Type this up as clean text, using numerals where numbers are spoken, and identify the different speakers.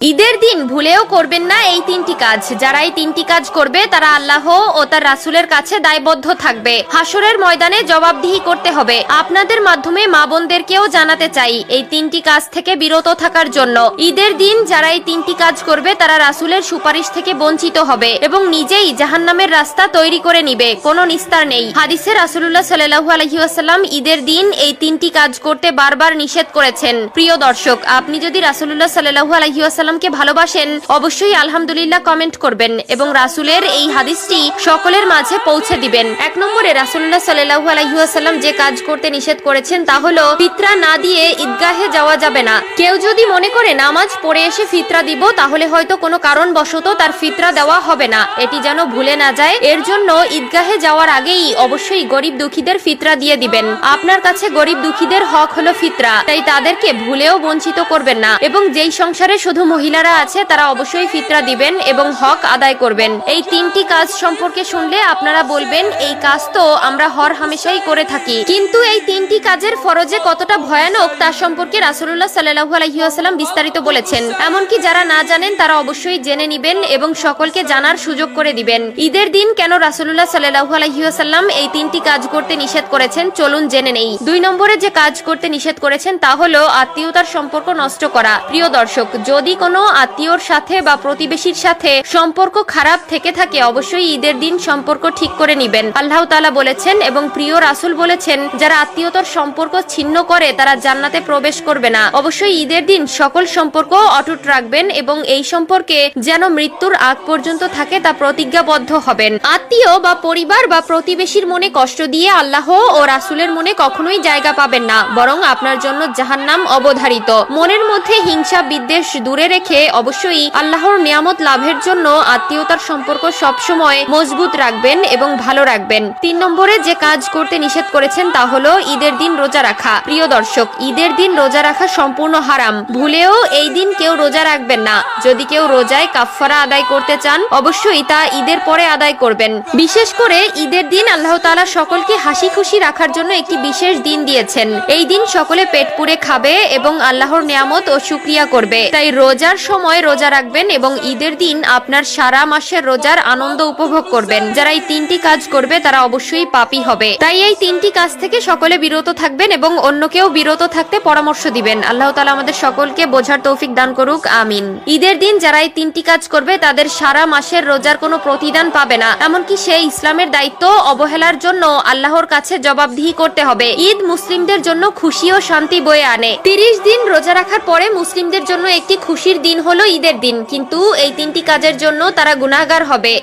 Speaker 1: ঈদের দিন ভুলেও করবেন না এই তিনটি কাজ। যারা এই তিনটি কাজ করবে তারা আল্লাহ ও তার রাসূলের কাছে দায়বদ্ধ থাকবে। হাসরের ময়দানে জবাবদিহি করতে হবে। আপনাদের মাধ্যমে মা বোনদেরকেও জানাতে চাই এই তিনটি কাজ থেকে বিরত থাকার জন্য। ঈদের দিন যারা এই তিনটি কাজ করবে তারা রাসূলের সুপারিশ থেকে বঞ্চিত হবে এবং নিজেই জাহান্নামের রাস্তা তৈরি করে নিবে। কোনো নিস্তার নেই। হাদিসে রাসূলুল্লাহ সাল্লাল্লাহু আলাইহি ওয়াসাল্লাম ঈদের দিন এই তিনটি কাজ করতে বারবার নিষেধ করেছেন। প্রিয় দর্শক, আপনি যদি রাসূলুল্লাহ সাল্লাল্লাহু আলাইহি ওয়াসাল্লাম কে ভালোবাসেন অবশ্যই আলহামদুলিল্লাহ কমেন্ট করবেন এবং রাসূলের এই হাদিসটি সকলের মাঝে পৌঁছে দিবেন। এক নম্বরে রাসূলুল্লাহ সাল্লাল্লাহু আলাইহি ওয়াসাল্লাম যে কাজ করতে নিষেধ করেছেন তা হলো ফিতরা না দিয়ে ঈদগাহে যাওয়া যাবে না। কেউ যদি মনে করে নামাজ পড়ে এসে ফিতরা দিব তাহলে হয়তো কোনো কারণবশত তার ফিতরা দেওয়া হবে না, এটি যেন ভুলে না যায়। এর জন্য ঈদগাহে যাওয়ার আগেই অবশ্যই গরিব দুঃখীদের ফিতরা দিয়ে দিবেন। আপনার কাছে গরিব দুঃখীদের হক হলো ফিতরা, তাই তাদেরকে ভুলেও বঞ্চিত করবেন না। এবং যেই সংসারে শুধু মহিলারা আছে তারা অবশ্যই ফিতরা দিবেন এবং হক আদায় করবেন। এই তিনটি কাজ সম্পর্কে শুনলে আপনারা বলবেন এই কাজ তো আমরা হর হামেশাই করে থাকি, কিন্তু এই তিনটি কাজের ফরজে কতটা ভয়ানক তা সম্পর্কে রাসূলুল্লাহ সাল্লাল্লাহু আলাইহি ওয়াসাল্লাম বিস্তারিত বলেছেন। এমনকি যারা না জানেন তারা অবশ্যই জেনে নেবেন এবং সকলকে জানার সুযোগ করে দিবেন। ঈদের দিন কেন রাসূলুল্লাহ সাল্লাল্লাহু আলাইহি ওয়াসাল্লাম এই তিনটি কাজ করতে নিষেধ করেছেন চলুন জেনে নেই। 2 নম্বরে যে কাজ করতে নিষেধ করেছেন তা হলো আত্মীয়তার সম্পর্ক নষ্ট করা। প্রিয় দর্শক, যদি কোনো আত্মীয়র সাথে বা প্রতিবেশীর সাথে সম্পর্ক খারাপ থেকে থাকে অবশ্যই ঈদের দিন সম্পর্ক ঠিক করে নিবেন। আল্লাহ তাআলা বলেছেন এবং প্রিয় রাসূল বলেছেন যারা আত্মীয়তার সম্পর্ক ছিন্ন করে তারা জান্নাতে প্রবেশ করবে না। অবশ্যই ঈদের দিন সকল সম্পর্ক অটুট রাখবেন এবং এই সম্পর্কে যেন মৃত্যুর আগ পর্যন্ত থাকে তা প্রতিজ্ঞাবদ্ধ হবেন। আত্মীয় বা পরিবার বা প্রতিবেশীর মনে কষ্ট দিয়ে আল্লাহ ও রাসূলের মনে কখনোই জায়গা পাবেন না, বরং আপনার জন্য জাহান্নাম অবধারিত। মনের মধ্যে হিংসা বিদ্বেষ দূরে রেখে অবশ্যই আল্লাহর নিয়ামত লাভের জন্য আত্মীয়তার সম্পর্ক সবসময় মজবুত রাখবেন এবং ভালো রাখবেন। 3 নম্বরে যে কাজ করতে নিষেধ করেছেন তা হলো ঈদের দিন রোজা রাখা। প্রিয় দর্শক, ঈদের দিন রোজা রাখা সম্পূর্ণ হারাম। ভুলেও এই দিন কেউ রোজা রাখবেন না। যদি কেউ রোজায় কাফফারা আদায় করতে চান অবশ্যই তা ঈদের পরে আদায় করবেন। বিশেষ করে ঈদের দিন আল্লাহ তাআলা সকলকে হাসি খুশি রাখার জন্য একটি বিশেষ দিন দিয়েছেন। এই দিন সকলে পেট পুরে খাবে এবং আল্লাহর নিয়ামত ও শুকরিয়া করবে। তাই রোজার সময় রোজা রাখবেন এবং ঈদের দিন আপনার সারা মাসের রোজার আনন্দ উপভোগ করবেন। যারা এই তিনটি কাজ করবে তারা অবশ্যই পাপী হবে। তাই এই তিনটি কাজ থেকে সকলে বিরত থাকবেন এবং অন্যকেও বিরত থাকতে পরামর্শ দিবেন। আল্লাহ তাআলা আমাদের সকলকে বোঝার তৌফিক দান করুক, আমিন। ঈদের দিন যারা এই তিনটি কাজ করবে তাদের সারা মাসের রোজার কোনো প্রতিদান পাবে না, এমনকি সেই ইসলামের দায়িত্ব অবহেলার জন্য আল্লাহর কাছে জবাবদিহি করতে হবে। ঈদ মুসলিমদের জন্য খুশি ও শান্তি বয়ে আনে। 30 দিন রোজা রাখার পরে মুসলিমদের জন্য একটি খুশির দিন হলো ঈদের দিন, কিন্তু এই তিনটি কাজের জন্য তারা গুনাহগার হবে।